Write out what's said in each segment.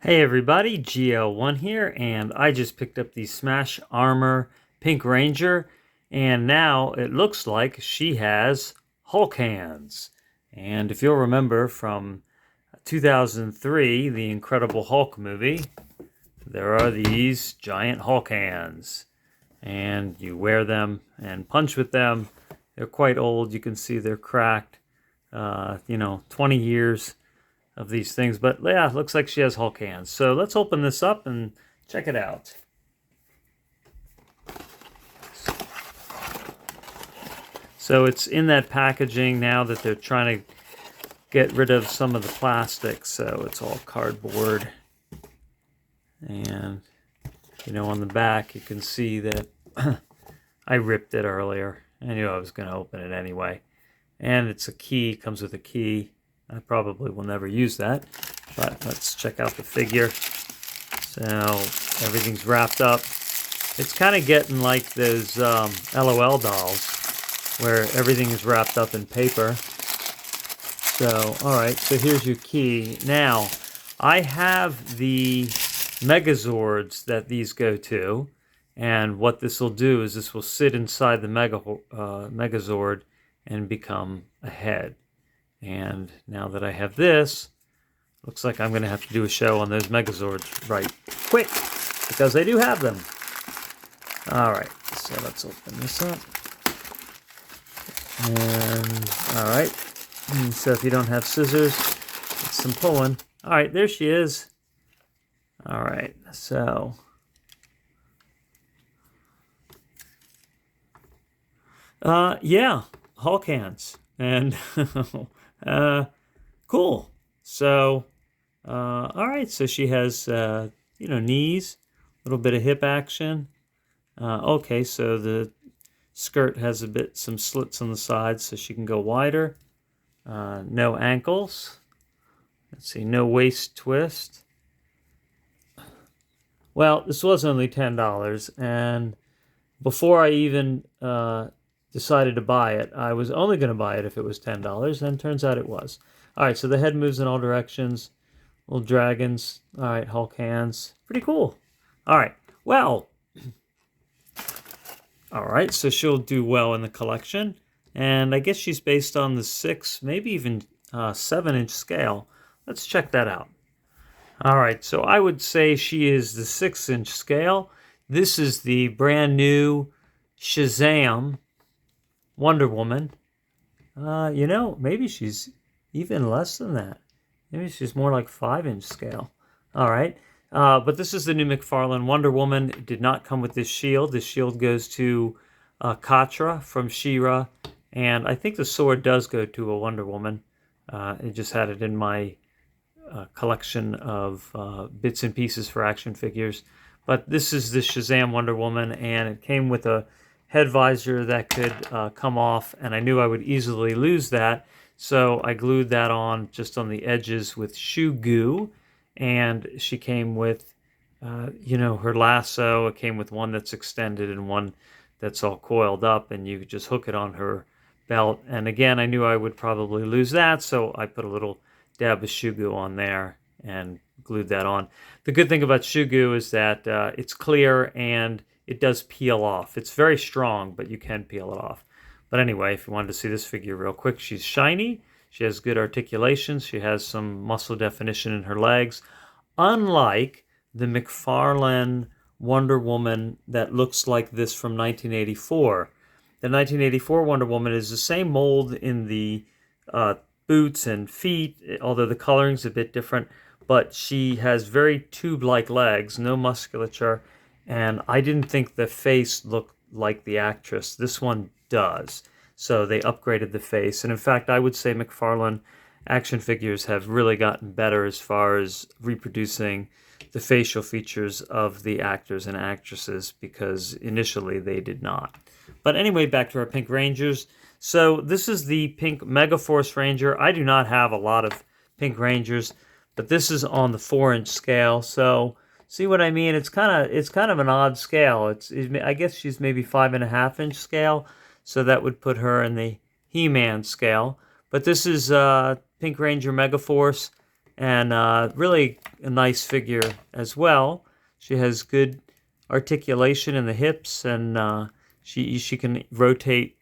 Hey everybody, GL1 here, and I just picked up the Smash Armor Pink Ranger, and now it looks like she has Hulk hands. And if you'll remember from 2003, the Incredible Hulk movie, there are these giant Hulk hands, and you wear them and punch with them. They're quite old, you can see they're cracked, 20 years of these things. But yeah, looks like she has Hulk hands. So let's open this up and check it out. So it's in that packaging now that they're trying to get rid of some of the plastic. So it's all cardboard. And, on the back you can see that I ripped it earlier. I knew I was going to open it anyway. And it's a key, comes with a key. I probably will never use that, but let's check out the figure. So everything's wrapped up. It's kind of getting like those LOL dolls where everything is wrapped up in paper. So, all right, so here's your key. Now, I have the Megazords that these go to, and what this will do is this will sit inside the Megazord and become a head. And now that I have this, looks like I'm going to have to do a show on those Megazords right quick, because I do have them. Alright, so let's open this up. And, alright, so if you don't have scissors, it's some pulling. Alright, there she is. Alright, so... yeah, Hulk hands. And... cool. So, all right. So she has, knees, a little bit of hip action. Okay. So the skirt has some slits on the sides so she can go wider. No ankles. Let's see. No waist twist. Well, this was only $10, and before I even, decided to buy it. I was only going to buy it if it was $10, and turns out it was. All right, so the head moves in all directions. Little dragons. All right, Hulk hands. Pretty cool. All right, well. All right, so she'll do well in the collection. And I guess she's based on the 6, maybe even 7-inch scale. Let's check that out. All right, so I would say she is the 6-inch scale. This is the brand new Shazam Wonder Woman. Maybe she's even less than that. Maybe she's more like 5-inch scale. All right. But this is the new McFarlane Wonder Woman. It did not come with this shield. This shield goes to Katra from She-Ra. And I think the sword does go to a Wonder Woman. I just had it in my collection of bits and pieces for action figures. But this is the Shazam Wonder Woman, and it came with a head visor that could come off, and I knew I would easily lose that, so I glued that on just on the edges with shoe goo, and she came with, her lasso. It came with one that's extended and one that's all coiled up, and you could just hook it on her belt, and again, I knew I would probably lose that, so I put a little dab of shoe goo on there and glued that on. The good thing about shoe goo is that it's clear and it does peel off. It's very strong, but you can peel it off. But anyway, if you wanted to see this figure real quick, she's shiny. She has good articulation. She has some muscle definition in her legs. Unlike the McFarlane Wonder Woman that looks like this from 1984. The 1984 Wonder Woman is the same mold in the boots and feet, although the coloring's a bit different. But she has very tube-like legs, no musculature, and I didn't think the face looked like the actress. This one does. So they upgraded the face. And in fact, I would say McFarlane action figures have really gotten better as far as reproducing the facial features of the actors and actresses, because initially they did not. But anyway, back to our Pink Rangers. So this is the Pink Megaforce Ranger. I do not have a lot of Pink Rangers, but this is on the 4-inch scale. So see what I mean? It's kind of an odd scale. I guess she's maybe 5.5-inch scale, so that would put her in the He-Man scale. But this is Pink Ranger Megaforce, and really a nice figure as well. She has good articulation in the hips, and she can rotate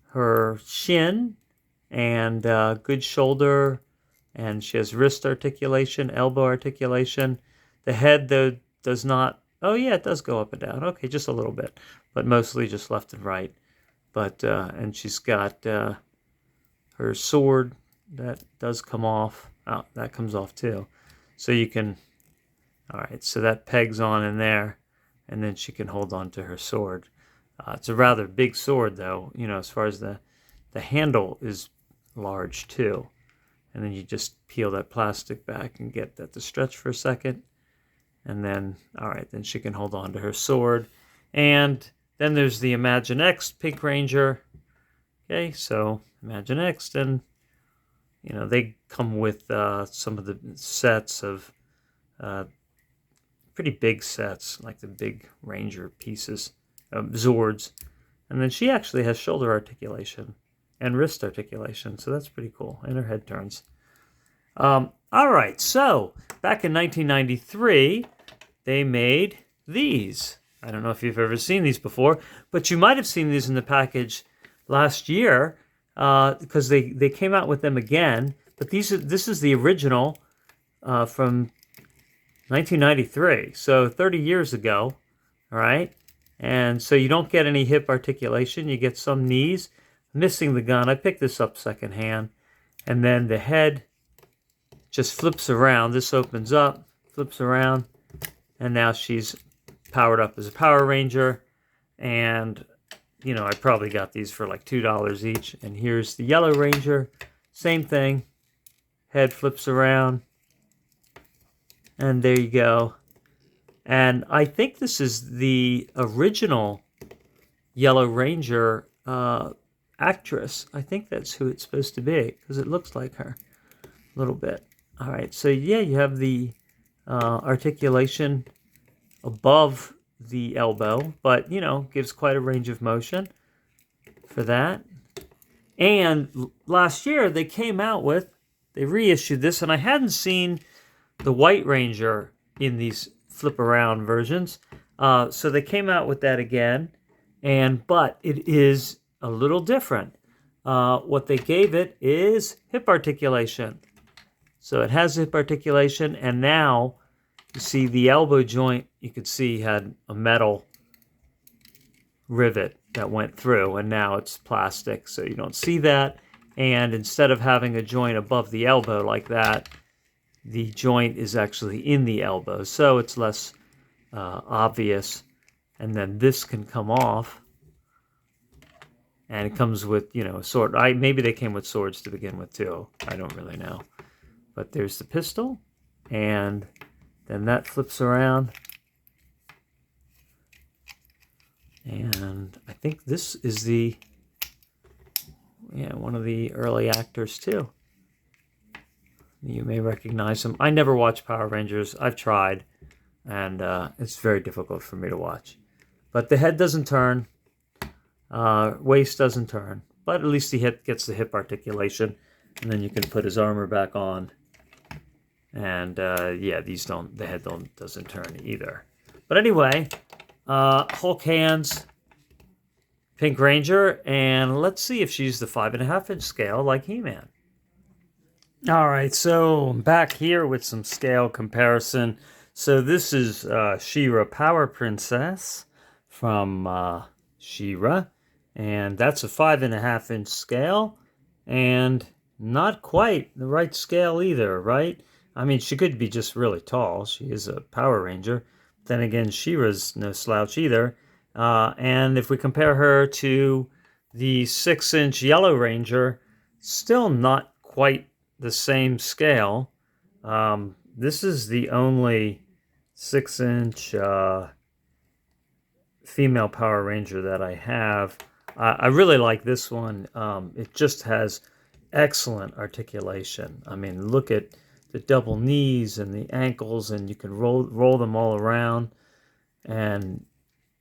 her shin, and good shoulder, and she has wrist articulation, elbow articulation. The head, though, does not. Oh yeah, it does go up and down. Okay, just a little bit, but mostly just left and right. But and she's got her sword that does come off. Oh, that comes off too. So you can. All right, so that pegs on in there, and then she can hold on to her sword. It's a rather big sword, though. You know, as far as the handle is large too. And then you just peel that plastic back and get that to stretch for a second. And then, all right, then she can hold on to her sword. And then there's the Imaginext Pink Ranger. Okay, so Imaginext, and you know, they come with some of the sets of pretty big sets, like the big Ranger pieces, Zords. And then she actually has shoulder articulation and wrist articulation, so that's pretty cool. And her head turns. All right, so back in 1993, they made these. I don't know if you've ever seen these before, but you might have seen these in the package last year because they came out with them again. But this is the original from 1993, so 30 years ago, all right? And so you don't get any hip articulation. You get some knees. Missing the gun. I picked this up secondhand. And then the head just flips around. This opens up, flips around, and now she's powered up as a Power Ranger. And, you know, I probably got these for like $2 each. And here's the Yellow Ranger. Same thing. Head flips around. And there you go. And I think this is the original Yellow Ranger actress. I think that's who it's supposed to be, because it looks like her a little bit. All right, so yeah, you have the articulation above the elbow, but, you know, gives quite a range of motion for that. And last year they came out with, they reissued this, and I hadn't seen the White Ranger in these flip around versions. So they came out with that again, but it is a little different. What they gave it is hip articulation. So it has hip articulation, and now you see the elbow joint, you could see had a metal rivet that went through, and now it's plastic, so you don't see that. And instead of having a joint above the elbow like that, the joint is actually in the elbow, so it's less obvious. And then this can come off, and it comes with, you know, a sword. Maybe they came with swords to begin with too. I don't really know. But there's the pistol, and then that flips around. And I think this is one of the early actors too. You may recognize him. I never watched Power Rangers. I've tried, and it's very difficult for me to watch. But the head doesn't turn. Waist doesn't turn. But at least he gets the hip articulation, and then you can put his armor back on. And yeah, the head doesn't turn either. But anyway, Hulk hands, Pink Ranger, and let's see if she's the 5.5-inch scale like He-Man. All right, so I'm back here with some scale comparison. So this is She-Ra Power Princess from She-Ra, and that's a 5.5-inch scale, and not quite the right scale either, right? I mean, she could be just really tall. She is a Power Ranger. Then again, She-Ra's no slouch either. And if we compare her to the 6-inch Yellow Ranger, still not quite the same scale. This is the only 6-inch female Power Ranger that I have. I really like this one. It just has excellent articulation. I mean, look at the double knees and the ankles, and you can roll them all around. And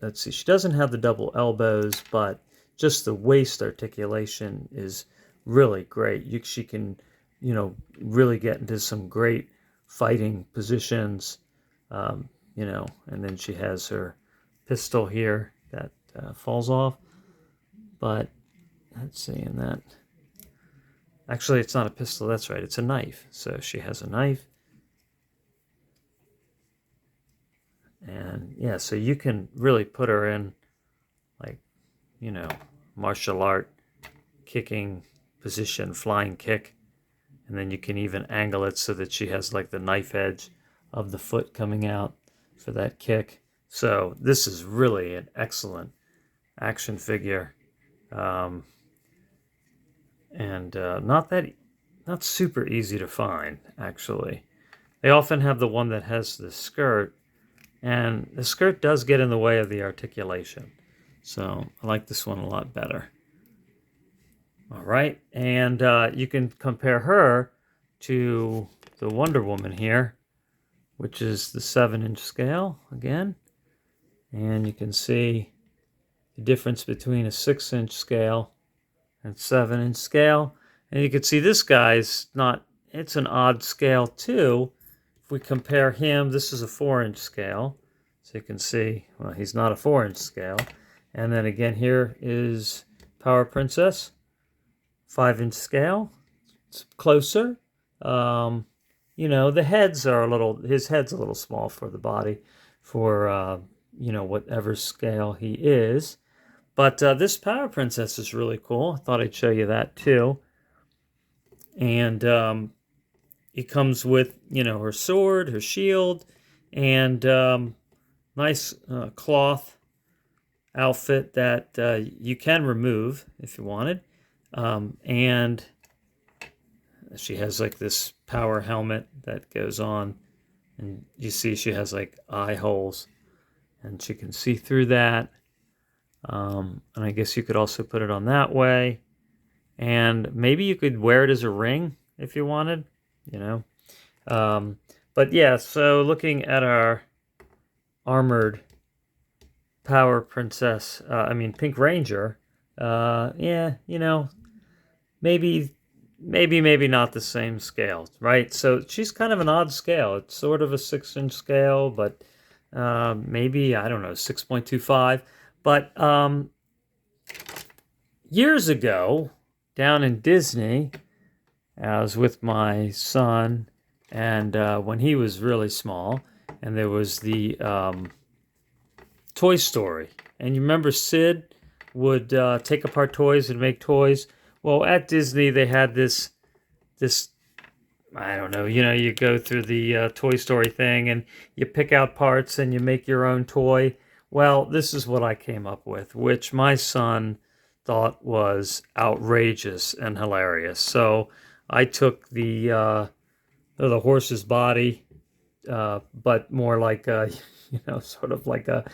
let's see, she doesn't have the double elbows, but just the waist articulation is really great. She can, you know, really get into some great fighting positions, you know, and then she has her pistol here that falls off. But let's see, and that, actually it's not a pistol, that's right, it's a knife. So she has a knife. And yeah, so you can really put her in, like, you know, martial art, kicking position, flying kick. And then you can even angle it so that she has like the knife edge of the foot coming out for that kick. So this is really an excellent action figure. And not super easy to find, actually. They often have the one that has the skirt, and the skirt does get in the way of the articulation. So I like this one a lot better. All right, and you can compare her to the Wonder Woman here, which is the 7-inch scale again. And you can see the difference between a 6-inch scale and 7-inch scale. And you can see this guy's not, it's an odd scale too. If we compare him, this is a 4-inch scale. So you can see, well, he's not a 4-inch scale. And then again, here is Power Princess, 5-inch scale. It's closer. You know, the heads are a little, his head's a little small for the body, for, you know, whatever scale he is. But this Power Princess is really cool. I thought I'd show you that too. And it comes with, you know, her sword, her shield, and nice cloth outfit that you can remove if you wanted. And she has like this power helmet that goes on, and you see she has like eye holes, and she can see through that. And I guess you could also put it on that way, and maybe you could wear it as a ring if you wanted, you know. But yeah, so looking at our armored Power Princess, Pink Ranger, yeah, you know, maybe not the same scale, right? So she's kind of an odd scale. It's sort of a 6-inch scale, but maybe, I don't know, 6.25. But years ago, down in Disney, I was with my son, and when he was really small, and there was the Toy Story. And you remember Sid would take apart toys and make toys? Well, at Disney, they had this, I don't know, you know, you go through the Toy Story thing and you pick out parts and you make your own toy. Well, this is what I came up with, which my son thought was outrageous and hilarious. So I took the horse's body, but more like a, you know, sort of like a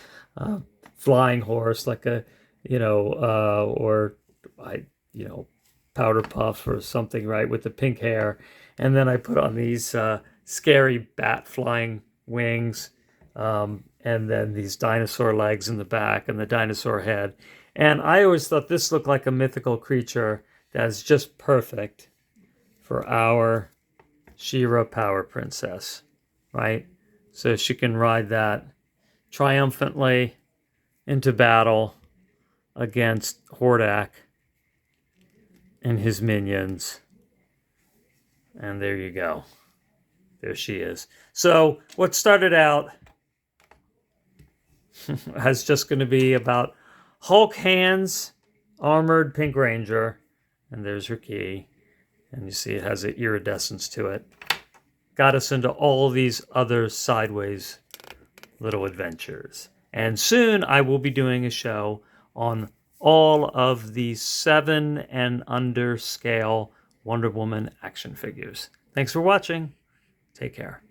flying horse, like a, you know, Powder Puff or something, right, with the pink hair. And then I put on these scary bat flying wings, and then these dinosaur legs in the back and the dinosaur head. And I always thought this looked like a mythical creature that's just perfect for our She-Ra Power Princess, right? So she can ride that triumphantly into battle against Hordak and his minions. And there you go. There she is. So what started out as just going to be about Hulk hands, armored Pink Ranger, and there's her key. And you see it has an iridescence to it. Got us into all these other sideways little adventures. And soon I will be doing a show on all of the 7 and under scale Wonder Woman action figures. Thanks for watching. Take care.